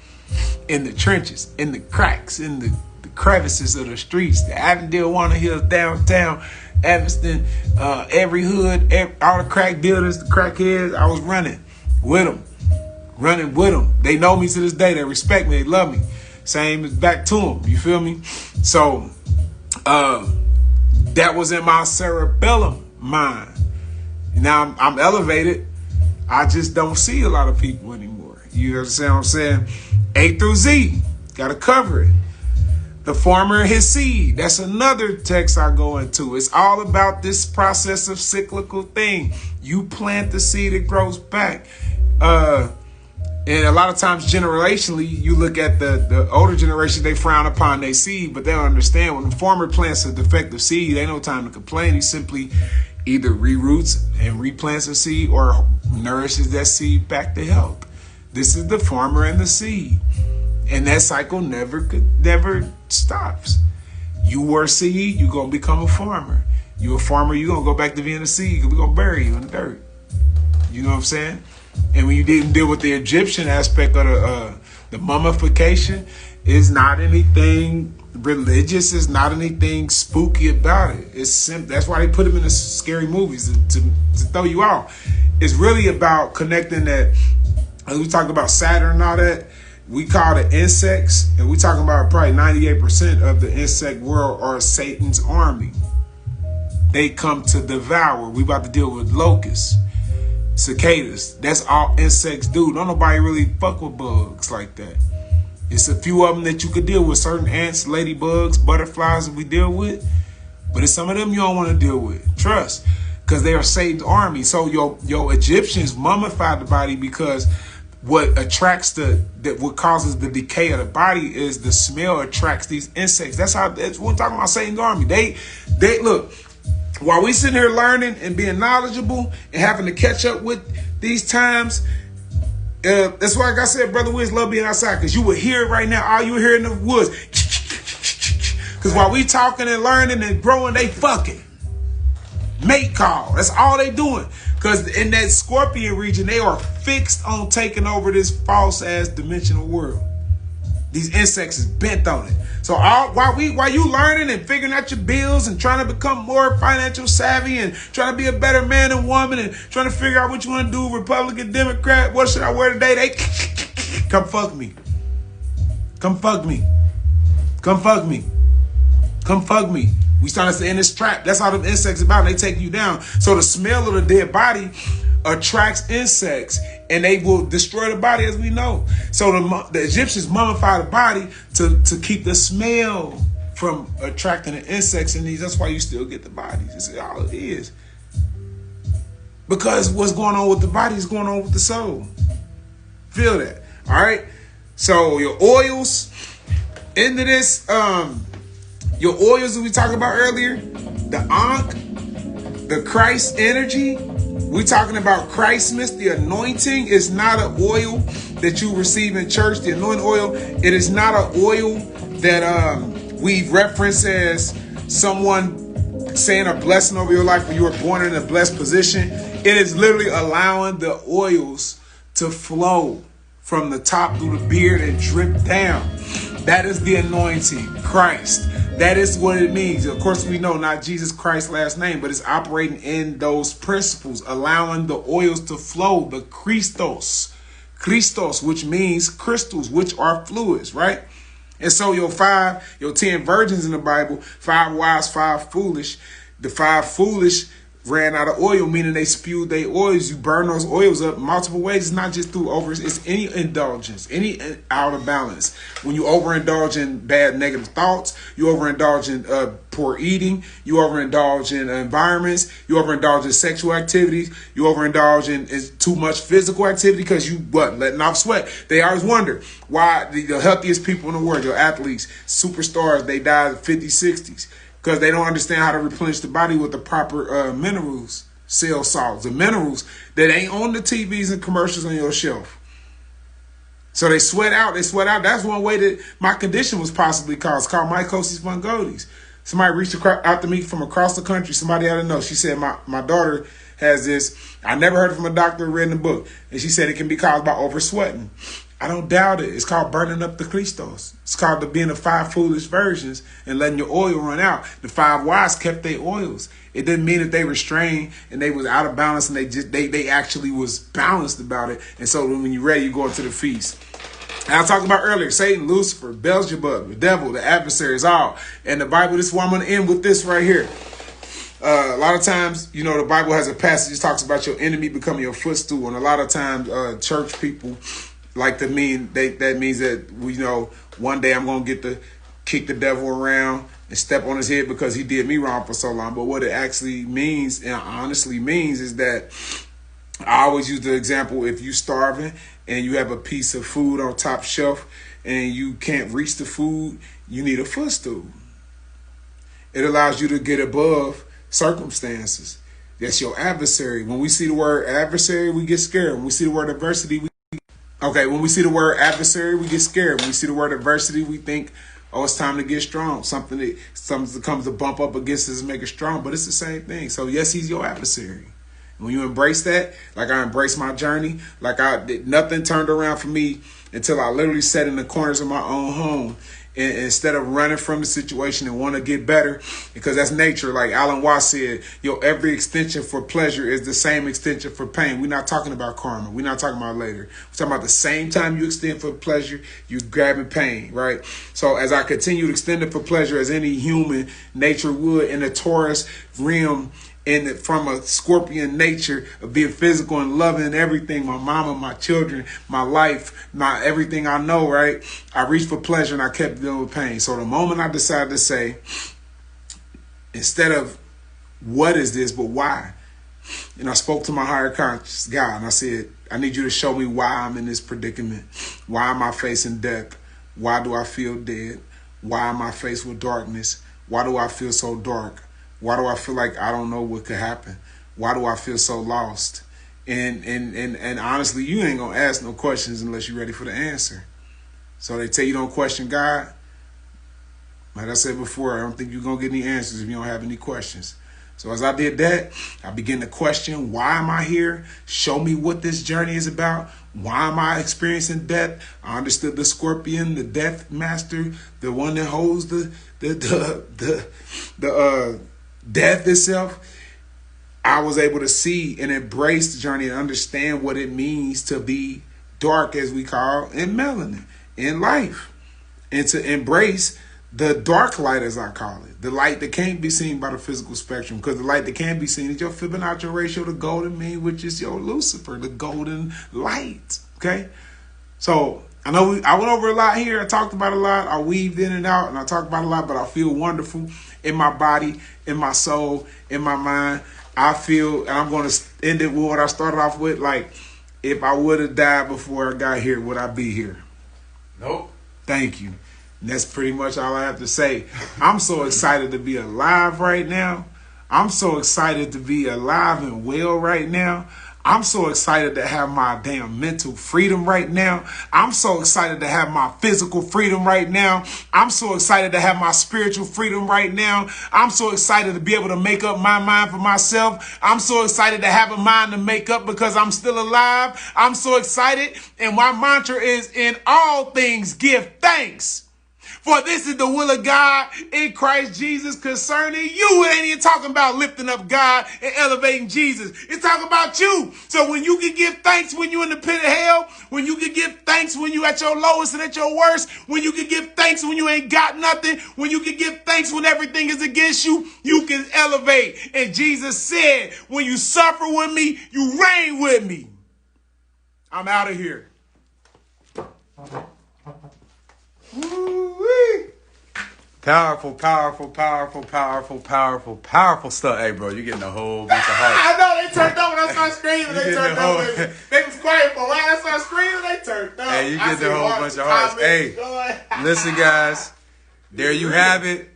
Speaker 2: In the trenches, in the cracks, in the crevices of the streets, the Avondale, Warner Hills, downtown, Evanston, every hood, all the crack dealers, the crackheads, I was running with them. Running with them. They know me to this day. They respect me. They love me. Same as back to them. You feel me? So, that was in my cerebellum mind. Now I'm elevated. I just don't see a lot of people anymore. You understand what I'm saying? A through Z. Got to cover it. The farmer and his seed. That's another text I go into. It's all about this process of cyclical thing. You plant the seed, it grows back. And a lot of times, generationally, you look at the older generation, they frown upon their seed, but they don't understand when the farmer plants a defective seed, ain't no time to complain. He simply either reroots and replants a seed or nourishes that seed back to health. This is the farmer and the seed. And that cycle never stops. You were a seed, you're going to become a farmer. You're a farmer, you're going to go back to being a seed because we're going to bury you in the dirt. You know what I'm saying? And when you didn't deal with the Egyptian aspect of the mummification, is not anything religious, is not anything spooky about it. It's simple. That's why they put them in the scary movies to throw you off. It's really about connecting that. As we talk about Saturn and all that, we call it insects, and we talking about probably 98% of the insect world are Satan's army. They come to devour. We about to deal with locusts. Cicadas. That's all insects do. Don't nobody really fuck with bugs like that. It's a few of them that you could deal with. Certain ants, ladybugs, butterflies that we deal with. But it's some of them you don't want to deal with. Trust. Because they are Satan's army. So your Egyptians mummified the body because what attracts what causes the decay of the body is the smell attracts these insects. That's what we're talking about, Satan's army. They look. While we sitting here learning and being knowledgeable and having to catch up with these times, that's why, like I said, Brother Wiz love being outside, because you would hear it right now. All you hear in the woods. Because while we talking and learning and growing, they fucking. Mate call. That's all they doing. Because in that Scorpion region, they are fixed on taking over this false-ass dimensional world. These insects is bent on it. So while you learning and figuring out your bills and trying to become more financial savvy and trying to be a better man and woman and trying to figure out what you want to do, Republican, Democrat, what should I wear today? They come fuck me. Come fuck me. Come fuck me. Come fuck me. We started to end this trap. That's how them insects about. They take you down. So the smell of the dead body attracts insects, and they will destroy the body, as we know. So the Egyptians mummified the body to keep the smell from attracting the insects in these. That's why you still get the bodies. That's all it is. Because what's going on with the body is going on with the soul. Feel that. All right. So your oils into this, your oils that we talked about earlier, the Ankh, the Christ energy. We talking about Christmas. The anointing is not an oil that you receive in church. The anointing oil, it is not an oil that we reference as someone saying a blessing over your life when you were born in a blessed position. It is literally allowing the oils to flow from the top through the beard and drip down. That is the anointing, Christ. That is what it means. Of course, we know not Jesus Christ's last name, but it's operating in those principles, allowing the oils to flow, the Christos, which means crystals, which are fluids, right? And so your 10 virgins in the Bible, 5 wise, 5 foolish. The 5 foolish ran out of oil, meaning they spewed their oils. You burn those oils up multiple ways. It's not just through it's any indulgence, any out of balance. When you overindulge in bad negative thoughts, you overindulge in poor eating, you overindulge in environments, you overindulge in sexual activities, you overindulge in too much physical activity because you letting off sweat. They always wonder why the healthiest people in the world, your athletes, superstars, they die at 50s, 60s. Because they don't understand how to replenish the body with the proper minerals, cell salts, the minerals that ain't on the TVs and commercials on your shelf. So they sweat out. That's one way that my condition was possibly caused. It's called mycosis fungoides. Somebody reached out to me from across the country. Somebody I didn't know. She said, my daughter has this. I never heard it from a doctor or read in the book. And she said it can be caused by oversweating. I don't doubt it. It's called burning up the Christos. It's called the being the 5 foolish virgins and letting your oil run out. The 5 wise kept their oils. It didn't mean that they were strained and they was out of balance, and they actually was balanced about it. And so when you're ready, you go into the feast. And I talked about earlier, Satan, Lucifer, Beelzebub, the devil, the adversaries, all. And the Bible, this is why I'm going to end with this right here. A lot of times, you know, the Bible has a passage that talks about your enemy becoming your footstool. And a lot of times, church people like to that means that, you know, one day I'm going to get to kick the devil around and step on his head because he did me wrong for so long. But what it actually means, and honestly means, is that I always use the example, if you're starving and you have a piece of food on top shelf and you can't reach the food, you need a footstool. It allows you to get above circumstances. That's your adversary. When we see the word adversary, we get scared. When we see the word adversity, when we see the word adversary, we get scared. When we see the word adversity, we think, oh, it's time to get strong. Something that comes to bump up against us and make us strong. But it's the same thing. So yes, he's your adversary. When you embrace that, like I embraced my journey, like nothing turned around for me until I literally sat in the corners of my own home. And instead of running from the situation and want to get better, because that's nature. Like Alan Watts said, every extension for pleasure is the same extension for pain. We're not talking about karma. We're not talking about later. We're talking about the same time you extend for pleasure, you're grabbing pain, right? So as I continue to extend it for pleasure, as any human nature would in the Taurus realm, and from a Scorpion nature of being physical and loving everything, my mama, my children, my life, my everything I know, right? I reached for pleasure and I kept dealing with pain. So the moment I decided to say, instead of what is this, but why? And I spoke to my higher conscious God and I said, I need you to show me why I'm in this predicament. Why am I facing death? Why do I feel dead? Why am I faced with darkness? Why do I feel so dark? Why do I feel like I don't know what could happen? Why do I feel so lost? And honestly, you ain't gonna ask no questions unless you're ready for the answer. So they tell you don't question God. Like I said before, I don't think you're gonna get any answers if you don't have any questions. So as I did that, I began to question, why am I here? Show me what this journey is about. Why am I experiencing death? I understood the Scorpion, the death master, the one that holds the death itself. I was able to see and embrace the journey and understand what it means to be dark, as we call, in melanin, in life, and to embrace the dark light, as I call it, the light that can't be seen by the physical spectrum, because the light that can be seen is your Fibonacci ratio, the golden mean, which is your Lucifer, the golden light. Okay, so I know I went over a lot here. I talked about a lot. I weaved in and out, and I talked about a lot, but I feel wonderful in my body, in my soul, in my mind. I feel, and I'm going to end it with what I started off with. Like, if I would have died before I got here, would I be here?
Speaker 3: Nope.
Speaker 2: Thank you. And that's pretty much all I have to say. I'm so excited to be alive right now. I'm so excited to be alive and well right now. I'm so excited to have my damn mental freedom right now. I'm so excited to have my physical freedom right now. I'm so excited to have my spiritual freedom right now. I'm so excited to be able to make up my mind for myself. I'm so excited to have a mind to make up because I'm still alive. I'm so excited. And my mantra is, in all things, give thanks. For this is the will of God in Christ Jesus concerning you. It ain't even talking about lifting up God and elevating Jesus. It's talking about you. So when you can give thanks when you're in the pit of hell, when you can give thanks when you're at your lowest and at your worst, when you can give thanks when you ain't got nothing, when you can give thanks when everything is against you, you can elevate. And Jesus said, when you suffer with me, you reign with me. I'm out of here.
Speaker 1: Woo-wee. Powerful stuff. Hey, bro, you getting a whole bunch of hearts.
Speaker 2: I know, they turned up when I started screaming. They turned up. They was quiet for a while. I started screaming, they turned up.
Speaker 1: Hey, you getting a whole bunch of hearts. Hey, listen, guys. There you have it.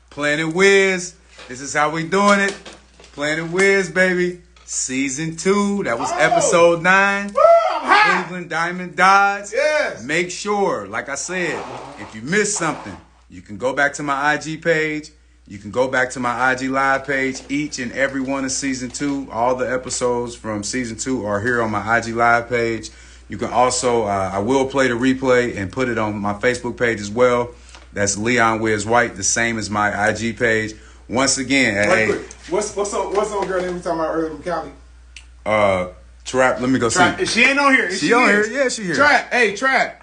Speaker 1: Planet Wiz. This is how we doing it. Planet Wiz, baby. Season 2. That was episode 9.
Speaker 2: Woo, I'm hot.
Speaker 1: Cleveland Diamond Dodge.
Speaker 2: Yes.
Speaker 1: Make sure, like I said, if you missed something, you can go back to my IG page. You can go back to my IG Live page. Each and every one of season 2, all the episodes from season 2 are here on my IG Live page. You can also, I will play the replay and put it on my Facebook page as well. That's Leon Wiz White, the same as my IG page. Once again, hey,
Speaker 2: what's on girl name we talking about earlier from Cali?
Speaker 1: Trap. Let me go see.
Speaker 2: She ain't on here.
Speaker 1: She on here? Yeah, she here.
Speaker 2: Trap. Hey, Trap.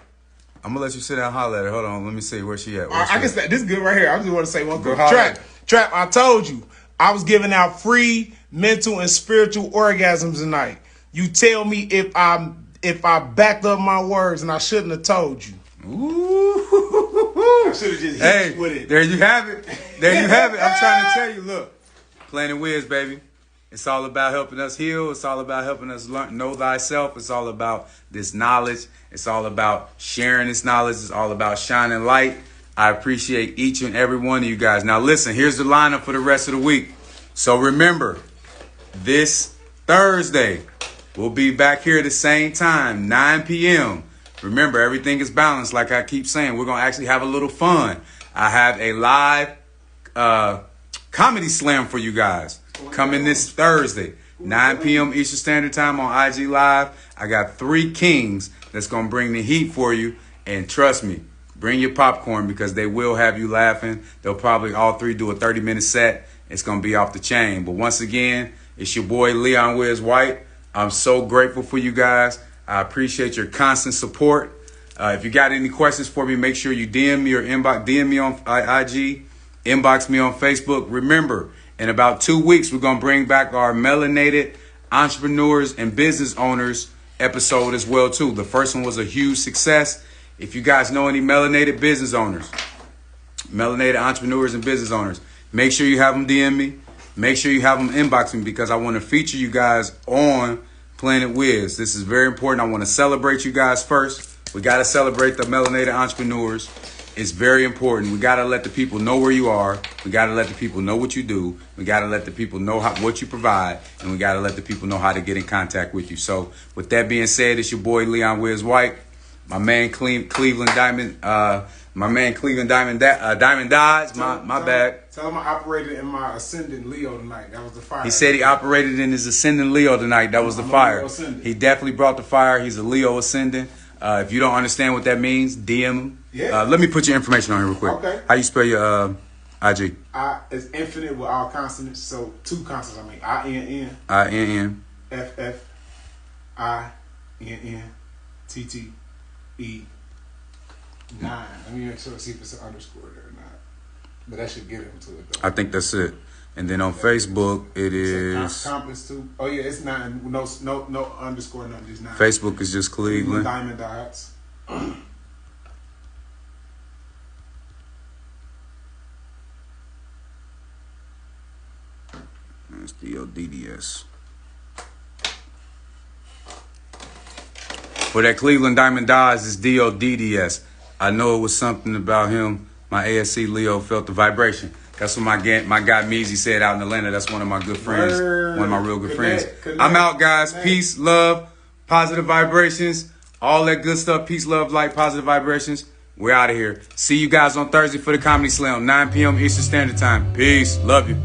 Speaker 1: I'm gonna let you sit down and holler at her. Hold on, let me see where she at.
Speaker 2: I guess this is good right here. I just want to say one thing.
Speaker 1: Holler.
Speaker 2: Trap. I told you I was giving out free mental and spiritual orgasms tonight. You tell me if I backed up my words, and I shouldn't have told you.
Speaker 1: Ooh.
Speaker 2: I should have just hit you with it.
Speaker 1: There you have it. There you have it. I'm trying to tell you. Look, Planet Wiz, baby. It's all about helping us heal. It's all about helping us learn, know thyself. It's all about this knowledge. It's all about sharing this knowledge. It's all about shining light. I appreciate each and every one of you guys. Now, listen, here's the lineup for the rest of the week. So remember, this Thursday, we'll be back here at the same time, 9 p.m. Remember, everything is balanced. Like I keep saying, we're going to actually have a little fun. I have a live comedy slam for you guys coming this Thursday, 9 p.m. Eastern Standard Time on IG Live. I got 3 kings that's going to bring the heat for you. And trust me, bring your popcorn because they will have you laughing. They'll probably all 3 do a 30-minute set. It's going to be off the chain. But once again, it's your boy Leon Wiz White. I'm so grateful for you guys. I appreciate your constant support. If you got any questions for me, make sure you DM me or DM me on IG, inbox me on Facebook. Remember, in about 2 weeks, we're going to bring back our melanated entrepreneurs and business owners episode as well, too. The first one was a huge success. If you guys know any melanated business owners, melanated entrepreneurs and business owners, make sure you have them DM me. Make sure you have them inbox me because I want to feature you guys on Planet Wiz. This is very important. I want to celebrate you guys first. We got to celebrate the melanated entrepreneurs. It's very important. We got to let the people know where you are. We got to let the people know what you do. We got to let the people know what you provide. And we got to let the people know how to get in contact with you. So with that being said, it's your boy Leon Wiz White. My man Cleveland Diamond. Diamond Dodge. My bad.
Speaker 2: Tell him I operated in my Ascendant Leo tonight. That was the fire.
Speaker 1: He said he operated in his Ascendant Leo tonight. That was the fire. He definitely brought the fire. He's a Leo Ascendant. If you don't understand what that means, DM him.
Speaker 2: Yeah.
Speaker 1: Let me put your information on here real quick.
Speaker 2: Okay.
Speaker 1: How you spell your IG?
Speaker 2: It's infinite with all consonants. So 2 consonants. I mean, INN.
Speaker 1: INN.
Speaker 2: FFINNTTE 9. Let me make sure see if it's an underscore there or not. But that should get him to it though.
Speaker 1: I think that's it. And then on Facebook, it is
Speaker 2: Compass 2. Oh yeah, it's 9. No underscore. No, just 9.
Speaker 1: Facebook is just Cleveland.
Speaker 2: Diamond Dots.
Speaker 1: That's DODDS. For that Cleveland Diamond Dodge, it's DODDS. I know it was something about him. My ASC Leo felt the vibration. That's what my guy Meezy said out in Atlanta. That's one of my good friends. One of my real good friends. I'm out, guys. Peace, love, positive vibrations, all that good stuff. Peace, love, light, positive vibrations. We're out of here. See you guys on Thursday for the Comedy Slam, 9 p.m. Eastern Standard Time. Peace. Love you.